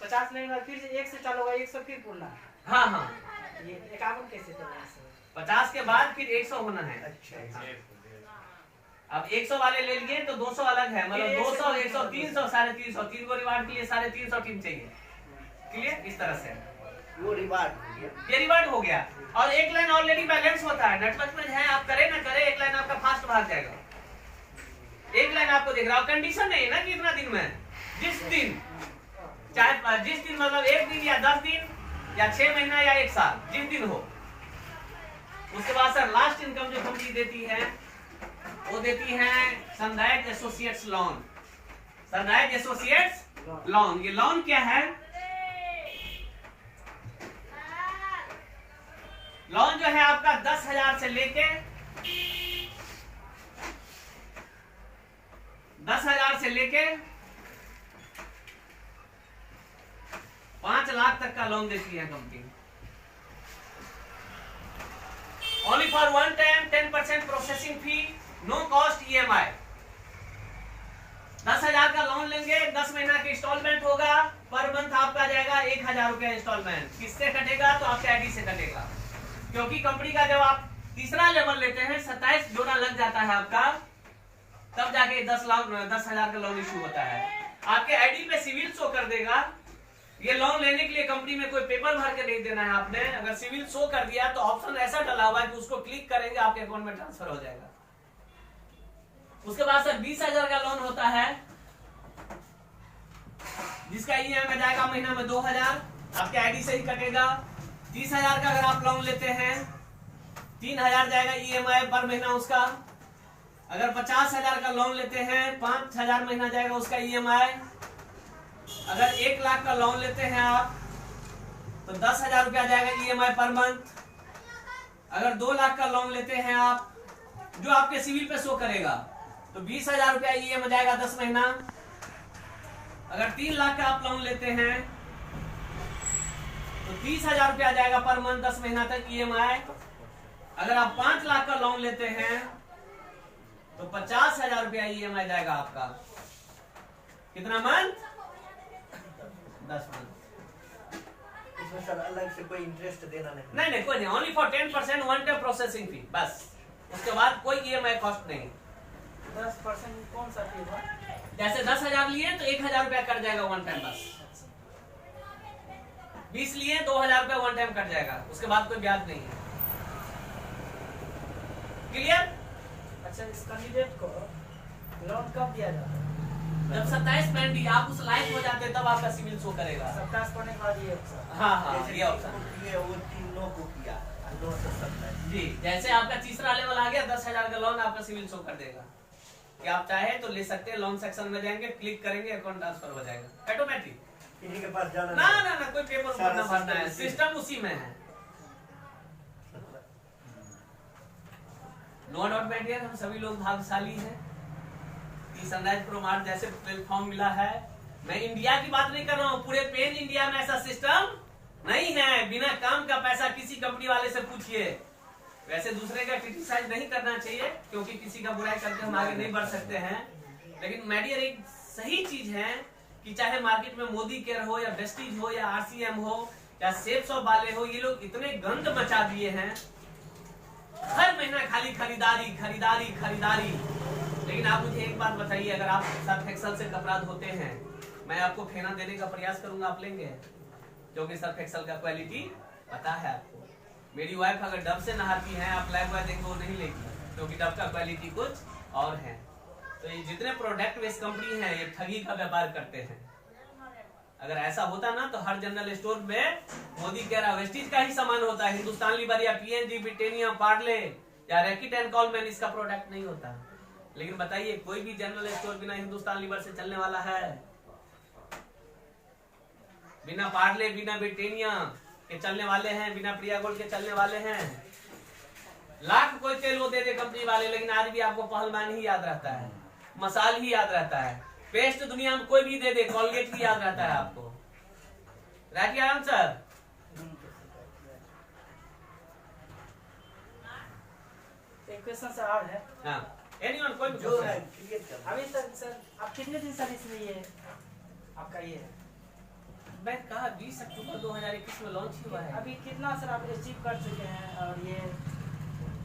50 नहीं होगा, फिर से 1 से चालू होगा, 100 फिर पूर्णा।
हाँ हाँ
ये 51 कैसे करना है?
50 के बाद फिर 100 होना है।
अच्छा
अब 100 वाले ले लिए तो 200 अलग है, मतलब 200 100 300 350 3 को रिवार्ड के लिए 350 टीम चाहिए। क्लियर? इस तरह से
वो रिवार्ड हो गया,
ये रिवार्ड हो गया। और एक लाइन ऑलरेडी बैलेंस होता है, नेटवर्क में है, आप करे ना करे एक लाइन आपका फास्ट भाग जाएगा। एक लाइन आपको दिख रहा हो, कंडीशन नहीं है ना कि इतना दिन में, जिस दिन चाहे जिस दिन मतलब 1 दिन या 10 दिन या 6 महीना या 1 साल, जिस दिन हो। उसके बाद सर लास्ट इनकम जो कंपनी देती है वो देती है sunrise associates loan. Sunrise associates loan, ये लोन क्या है? लोन जो है आपका 10,000 से लेके 5 लाख तक का लोन देती है company. Only for one time 10% processing fee, no cost EMI। 10,000 का लोन लेंगे, 10 महीना की इंस्टॉलमेंट होगा, पर मंथ आपका जाएगा 1,000 रुपया इंस्टॉलमेंट। किससे कटेगा? तो आपके आईडी से कटेगा, क्योंकि कंपनी का जब आप तीसरा लेवल लेते हैं 27 जोड़ा लग जाता है आपका, तब जाके 10,000 का लोन इशू होता है। आपके आईडी पे सिविल शो कर देगा। ये लोन लेने के लिए कंपनी में कोई पेपर भर के नहीं देना है आपने, अगर सिविल शो कर दिया तो ऑप्शन ऐसा डला हुआ है कि उसको क्लिक करेंगे आपके अकाउंट में ट्रांसफर हो जाएगा। उसके बाद सर 20,000 का लोन होता है, जिसका EMI जाएगा महीना में 2,000, आपके आईडी से ही कटेगा। 30,000 का अगर आप लोन लेते हैं 3,000 जाएगा EMI पर महीना उसका। अगर 50,000 का लोन लेते हैं 5,000 महीना जाएगा उसका EMI। अगर 1 लाख का लोन लेते हैं आप तो 10,000 रुपया जाएगा EMI पर मंथ। अगर 2 लाख का लोन लेते हैं आप, जो आपके सिविल पे शो करेगा, तो 20,000 रुपया EMI जाएगा 10 महीना। अगर 3 लाख का आप लोन लेते हैं तो 30,000 रुपया जाएगा पर मंथ 10 महीना तक EMI। अगर आप 5 लाख का लोन लेते हैं तो 50,000 रुपया EMI जाएगा आपका। कितना मंथ? 10 मंथ।
इसमें सर अलग से कोई इंटरेस्ट देना नहीं?
नहीं, कोई नहीं, only for 10% one time processing fee, बस। उसके बाद कोई EMI कॉस्ट नहीं।
10% कौन सा फी हुआ?
जैसे 10,000 लिए तो 1,000 रुपया कट जाएगा वन टाइम बस। 20 लिए 2,000 रुपया वन टाइम कट जाएगा, उसके बाद कोई ब्याज नहीं है। क्लियर?
अच्छा, इस कैंडिडेट को लोन कब दिया जाता है?
जब 27 पेंडिंग आप उस लायक हो जाते हैं तब आपका सिविल शो करेगा।
27 पढ़ने के बाद ये ऑप्शन।
हाँ,
जैसे
ये ऑप्शन
किसी को किए, वो 3 को किया, 9 से 27।
जी। जैसे आपका तीसरा लेवल आ गया, 10,000 का लोन आपका सिविल शो कर देगा कि आप चाहे तो ले सकते हैं। लोन सेक्शन में जाएंगे, क्लिक करेंगे, अकाउंट ट्रांसफर हो जाएगा ऑटोमेटिक।
किसी के पास जाना
ना, कोई पेपर भरना भरना है, सिस्टम उसी में है। नो डाउट माय डियर, हम सभी लोग भाग्यशाली हैं कि सनराइज प्रोमार्ट जैसे प्लेटफॉर्म मिला है। मैं इंडिया की बात नहीं कर रहा हूँ, पूरे पेन इंडिया में ऐसा सिस्टम नहीं है। बिना काम का पैसा किसी कंपनी वाले से पूछिए। वैसे दूसरे का क्रिटिसाइज नहीं करना चाहिए, क्योंकि किसी का बुराई करके हम आगे नहीं बढ़ सकते हैं। लेकिन माय डियर, एक सही चीज है कि चाहे मार्केट में मोदी केयर हो या वेस्टीज हो या RCM हो या सेफ शॉप वाले हो, ये लोग इतने गंद मचा दिए हैं। हर महीना खाली खरीदारी खरीदारी खरीदारी। लेकिन आप मुझे एक बात बताइए, अगर आप सर्फ एक्सेल से कपड़ा धोते हैं, मैं आपको फेना देने का प्रयास करूंगा, आप लेंगे? क्योंकि सर्फ एक्सेल का क्वालिटी पता है आपको। मेरी वाइफ अगर डब से नहाती है, आप लाइव बॉय देंगे वो नहीं लेगी, क्योंकि डब का क्वालिटी कुछ और है। तो ये जितने प्रोडक्ट बेस्ड कंपनी है, ये ठगी का व्यापार करते हैं। अगर ऐसा होता ना तो हर जनरल स्टोर में मोदी केयर वेस्टीज का ही सामान होता है। हिंदुस्तान लीवर या PNG, ब्रिटेनिया, पार्ले या रैकेट एंड कॉलमैन इसका प्रोडक्ट नहीं होता। लेकिन बताइए, कोई भी जनरल स्टोर बिना हिंदुस्तान लीवर से चलने वाला है? बिना पार्ले, बिना ब्रिटेनिया के चलने वाले हैं, बिना प्रिया गोल्ड के चलने वाले हैं। लाख कोई तेल वो दे दे कंपनी वाले, लेकिन आज भी आपको पहलवान ही याद रहता है, मसाल ही याद रहता है। पेस्ट दुनिया में कोई भी दे दे, कॉलगेट ही याद रहता है आपको। Right answer?
एक क्वेश्चन सर और है।
हाँ, एनीवन, कोई भी
जो है
क्वेश्चन?
क्रिएट करना।
अभी तक सर आप कितने दिन सर्विस में ये आपका ये है?
मैं कहा 20 अक्टूबर 2021 में लॉन्च हुआ है।
अभी कितना सर आप अचीव कर चुके हैं? और ये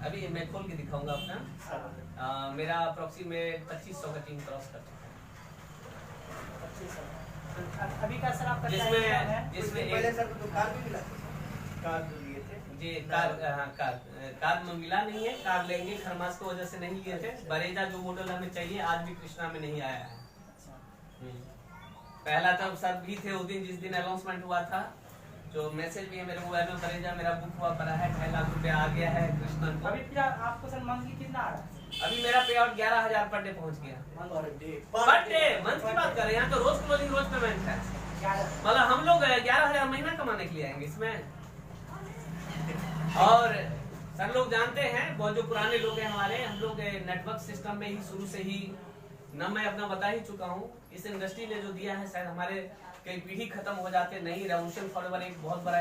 अभी मैं खोल के दिखाऊंगा अपना। मेरा अप्रोक्सीमेट 2500 का टीम क्रॉस कर चुका है।
25 अभी का सर आपका
जिसमें
पहले सर तो कार भी मिला था, कार जो लिए थे
जी, कार में मिला नहीं है। कार लेंगे खरमास की वजह से नहीं लिए थे। बरेजा जो मॉडल हमें चाहिए आज भी कृष्णा में नहीं आया है। पहला तब सर भी थे उस दिन जिस दिन अनाउंसमेंट हुआ था, जो मैसेज भी है मेरे मोबाइल में, बरेजा मेरा बुक हुआ पड़ा है, 2.5 लाख रुपया आ गया है कृष्णा को।
अभी फिर आपको सर मंथली कितना आ रहा है?
अभी मेरा पे आउट 11,000 पर डे पहुंच गया।
पर डे
मंथ की बात कर रहे हैं, यहाँ तो रोज क्लोजिंग रोज पेमेंट है। मतलब हम लोग 11,000 महीना कमाने के लिए आएंगे इसमें। और सर लोग जानते हैं, बहुत जो पुराने लोग हैं हमारे, हम लोग नेटवर्क सिस्टम में ही शुरू से ही न, मैं अपना बता ही चुका हूँ। इस इंडस्ट्री ने जो दिया है, शायद हमारे कई पीढ़ी खत्म हो जाते नहीं। रेवोल्यूशन फॉरएवर एक बहुत बड़ा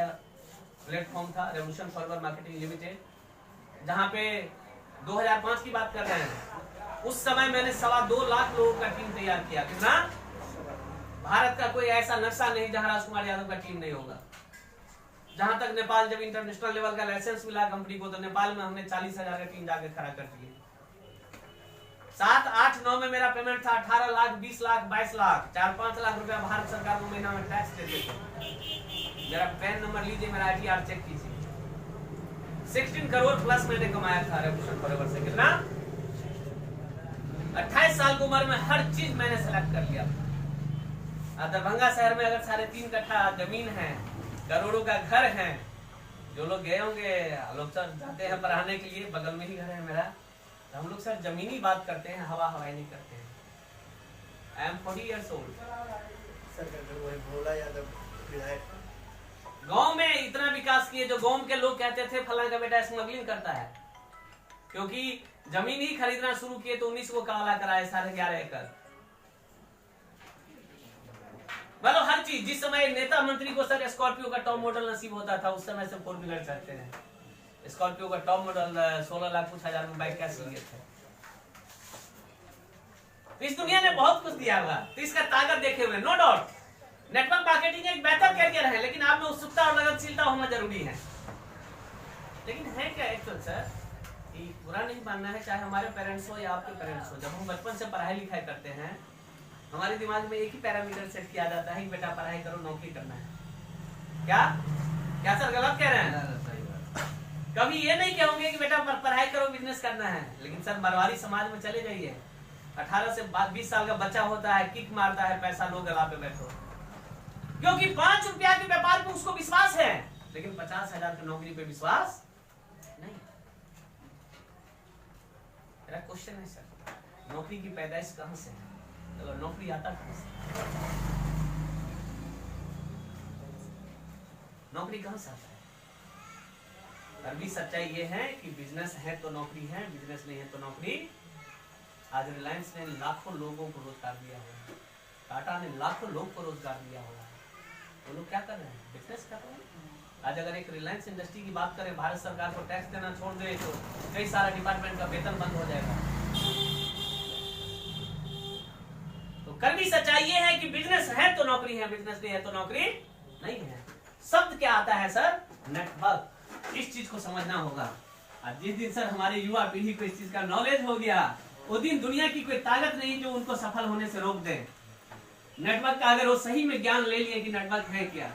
प्लेटफॉर्म था, रेवोल्यूशन फॉरएवर मार्केटिंग लिमिटेड, जहाँ पे 2005 की बात कर रहे हैं। उस समय मैंने 2.25 लाख लोगों का टीम तैयार किया। कितना? भारत का कोई ऐसा नक्शा नहीं जहां राजकुमार यादव का टीम नहीं होगा। जहां तक नेपाल जब इंटरनेशनल लेवल का लाइसेंस मिला कंपनी को, तो नेपाल में हमने 40,000 का टीम जाके खड़ा कर दिए। 7, 8, 9 में मेरा पेमेंट था 18 लाख, 20 लाख, 22 लाख, 4-5 लाख रुपया भारत सरकार को महीना में टैक्स देते थे। मेरा पैन नंबर लीजिए, मेरा ITR चेक कीजिए। 16 करोड़ प्लस मैंने कमाया था रेवोल्यूशन फॉरएवर से। कितना? 28 साल की उम्र में हर चीज मैंने सेलेक्ट कर लिया। दरभंगा शहर में अगर 3.5 कट्ठा जमीन है, करोड़ों का घर है, जो लोग गए होंगे, लोग सर जाते हैं पढ़ाने के लिए, बगल में ही घर है मेरा, तो हम लोग सर जमीनी बात करते हैं, हवाई नहीं करते हैं। I am 40 years old।
Bhola Yadav विधायक
गांव में इतना विकास किए, जो गांव के लोग कहते थे फलां का बेटा स्मगलिंग करता है, क्योंकि जमीन ही खरीदना शुरू किए तो 19 को काला कराए 11.5 एकड़। मतलब हर चीज, जिस समय नेता मंत्री को सर स्कॉर्पियो का टॉप मॉडल नसीब होता था, उस समय से 4 व्हीलर चढ़ते हैं। स्कॉर्पियो का टॉप मॉडल 16 लाख कुछ हजार में बाइक कैसे लिए थे। तो इस दुनिया ने बहुत कुछ दिया हुआ, तो इसका ताकत देखे हुए, नो डाउट। नेटवर्क मार्केटिंग एक बेहतर करियर है, लेकिन आप में उत्सुकता और लगनशीलता होना जरूरी है। लेकिन है क्या एक्चुअल सर, कि बुरा नहीं मानना है, चाहे हमारे पेरेंट्स हो या आपके पेरेंट्स हो, जब हम बचपन से पढ़ाई लिखाई करते हैं हमारे दिमाग में एक ही पैरामीटर सेट किया जाता है कि बेटा पढ़ाई करो, नौकरी करना है। क्या क्या सर गलत कह रहे हैं? कभी ये नहीं कहोगे कि बेटा पढ़ाई करो, बिजनेस करना है। लेकिन सर मारवाड़ी समाज में चले जाइए, 18 से 20 साल का बच्चा होता है, किक मारता है, पैसा लो गला पे बैठो, क्योंकि 5 रुपया के व्यापार पे उसको विश्वास है, लेकिन 50,000 की नौकरी पे विश्वास नहीं। मेरा क्वेश्चन है सर, नौकरी की पैदाइश कहां से है? तो नौकरी आता कहां से? नौकरी कहां से आता है? अरबी सच्चाई ये है कि बिजनेस है तो नौकरी है, बिजनेस नहीं है तो नौकरी। आज रिलायंस ने लाखों लोगों को रोजगार दिया हुआ है, टाटा ने लाखों लोग को रोजगार दिया हुआ है। वो लोग क्या कर रहे हैं? बिजनेस कर रहे हैं। आज अगर एक रिलायंस इंडस्ट्री की बात करें, भारत सरकार को टैक्स देना छोड़ दे तो कई सारा डिपार्टमेंट का वेतन बंद हो जाएगा। तो कड़वी सच्चाई ये है कि बिजनेस है तो नौकरी है, बिजनेस नहीं है तो नौकरी नहीं है। शब्द क्या आता है सर? नेटवर्क। इस चीज को समझना होगा। आज जिस दिन सर हमारे युवा पीढ़ी को इस चीज का नॉलेज हो गया, उस दिन दुनिया की कोई ताकत नहीं जो उनको सफल होने से रोक दे। नेटवर्क का अगर वो सही में ज्ञान ले लिए कि नेटवर्क है क्या,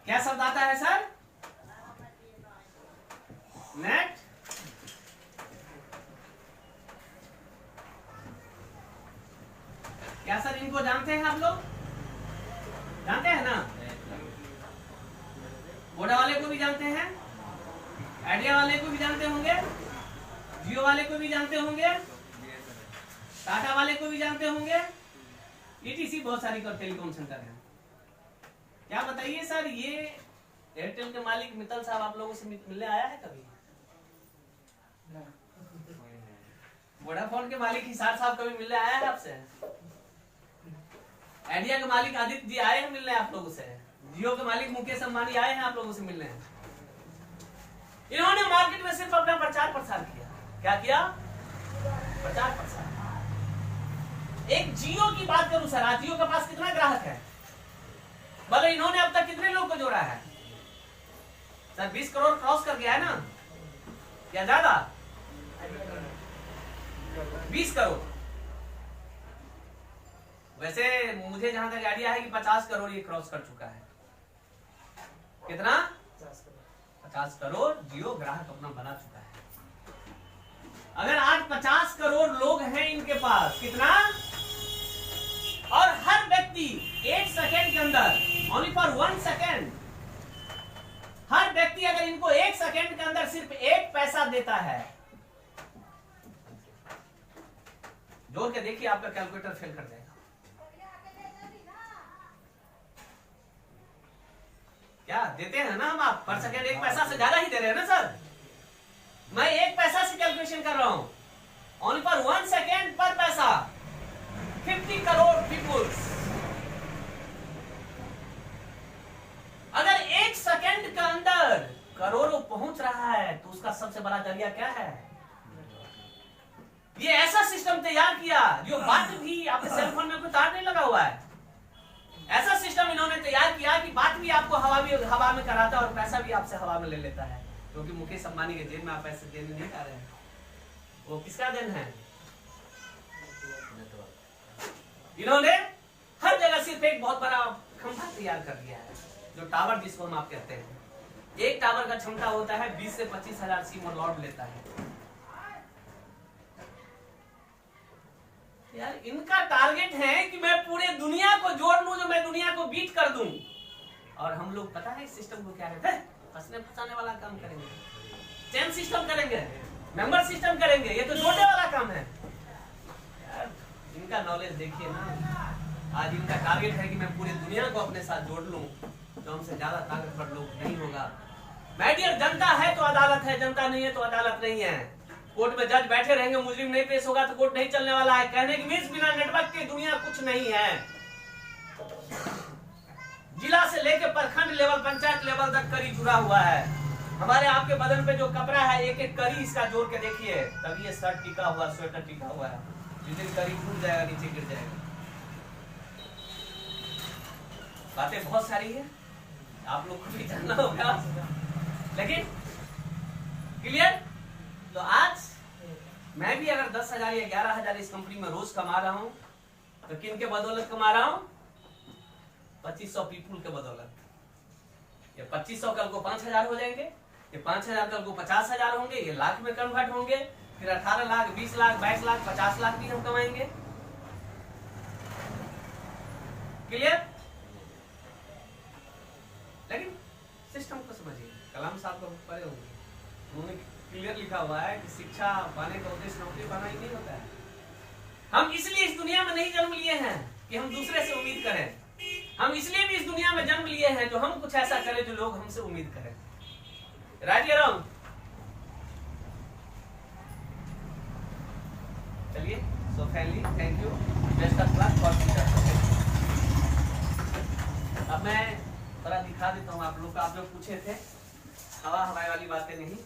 क्या शब्द आता है सर? नेट। क्या सर इनको जानते हैं आप लोग? जानते हैं ना? वोडा वाले को भी जानते हैं, आइडिया वाले को भी जानते होंगे, जियो वाले को भी जानते होंगे, टाटा वाले को भी जानते होंगे, ईटीसी बहुत सारी टेलीकॉम सेंटर है। क्या बताइए सर, ये एयरटेल के मालिक मित्तल साहब आप लोगों से मिलने आया है कभी? वोडाफोन के मालिक हिसार साहब कभी मिलने आया है आपसे? आइडिया के मालिक आदित्य जी आए हैं मिलने आप लोगों से? जियो के मालिक मुकेश अंबानी आए हैं आप लोगों से मिलने? इन्होंने मार्केट में सिर्फ अपना प्रचार प्रसार किया। क्या किया? प्रचार प्रसार। एक जियो की बात करूं सर, आज जियो के पास कितना ग्राहक है? बोले इन्होंने अब तक कितने लोग को जोड़ा है? सर 20 करोड़ क्रॉस कर गया है ना? क्या ज्यादा? 20 करोड़। वैसे मुझे जहां तक आइडिया है कि 50 करोड़ ये क्रॉस कर चुका है। कितना? 50 करोड़ जियो ग्राहक अपना बना चुका है। अगर आज 50 करोड़ लोग हैं इनके पास, कितना? और हर व्यक्ति 1 सेकेंड के अंदर, ओनली फॉर 1 सेकेंड, हर व्यक्ति अगर इनको 1 सेकेंड के अंदर सिर्फ 1 पैसा देता है, जोड़ के देखिए आपका कैलकुलेटर फेल कर जाएगा। क्या देते हैं ना हम? आप पर सेकेंड 1 पैसा से ज्यादा ही दे रहे हैं ना सर? मैं 1 पैसा से कैलकुलेशन कर रहा हूं, ओनली फॉर 1 सेकेंड पर पैसा 50 करोड़ पीपुल्स। अगर 1 सेकेंड के अंदर करोड़ों पहुंच रहा है तो उसका सबसे बड़ा जरिया क्या है? ये ऐसा सिस्टम तैयार किया जो बात भी आपके सेलफोन में कोई तार नहीं लगा हुआ है। ऐसा सिस्टम इन्होंने तैयार किया कि बात भी आपको हवा में कराता है और पैसा भी आपसे हवा में ले लेता है। क्योंकि मुकेश अंबानी के जेब में आप पैसे देने नहीं आ रहे हैं, वो किसका देन है? इन्होंने हर जगह सिर्फ एक बहुत बड़ा खंभा तैयार कर दिया है, जो टावर जिसको हम आप कहते हैं। एक टावर का क्षमता होता है 20 से 25 हजार सिम और लॉट लेता है। यार इनका टारगेट है कि मैं पूरे दुनिया को जोड़ लूं, जो मैं दुनिया को बीट कर दूं। और हम लोग पता है इस सिस्टम को क्या कहते हैं? फंसने फंसाने वाला काम करेंगे, चेन सिस्टम करेंगे, मेंबर सिस्टम करेंगे, ये तो जोड़ने वाला काम है। यार इनका नॉलेज देखिए ना। आज इनका टारगेट है कि मैं पूरी दुनिया को अपने साथ जोड़ लूं, जो हमसे ज्यादा ताकतवर लोग नहीं होगा। माय डियर, जनता है तो अदालत है, जनता नहीं है तो अदालत नहीं है। कोर्ट में जज बैठे रहेंगे, मुजरिम नहीं पेश होगा तो कोर्ट नहीं चलने वाला है। कहने की मीन्स बिना नेटवर्क के दुनिया कुछ नहीं है। जिला से लेकर प्रखंड लेवल, पंचायत लेवल तक करी जुड़ा हुआ है। हमारे आपके बदन पे जो कपड़ा है, एक एक करी इसका जोड़ के देखिए, तभी ये शर्ट टिका हुआ, स्वेटर टिका हुआ है। जिस दिन करी टूट जाएगा, नीचे गिर जाएगा। बातें बहुत सारी है, आप लोग को भी जानना होगा, लेकिन क्लियर। तो आज मैं भी अगर 10,000 या 11,000 इस कंपनी में रोज कमा रहा हूं, तो किन के बदौलत कमा रहा हूं? 2500 पीपुल के बदौलत। ये 2500 कल को 5,000 हो जाएंगे, ये 5,000 कल को 50,000 होंगे, ये लाख में कन्वर्ट होंगे, फिर 18 लाख, 20 लाख, 22 लाख, 50 लाख भी हम कमाएंगे। क्लियर। लेकिन सिस्टम को समझिए, कलाम साहब को पढ़े होंगे, उन्होंने क्लियर लिखा हुआ है कि शिक्षा पाने का उद्देश्य नौकरी पाना ही नहीं होता है। हम इसलिए इस दुनिया में नहीं जन्म लिए हैं कि हम दूसरे से उम्मीद करें, हम इसलिए भी इस दुनिया में जन्म लिए हैं जो हम कुछ ऐसा करें जो लोग हमसे उम्मीद करें। राइट या रॉन्ग? चलिए, so finally thank you, best of luck for future. अब मैं थोड़ा दिखा देता हूँ आप लोग को, आप लोग पूछे थे हवा हवाई वाली बातें नहीं।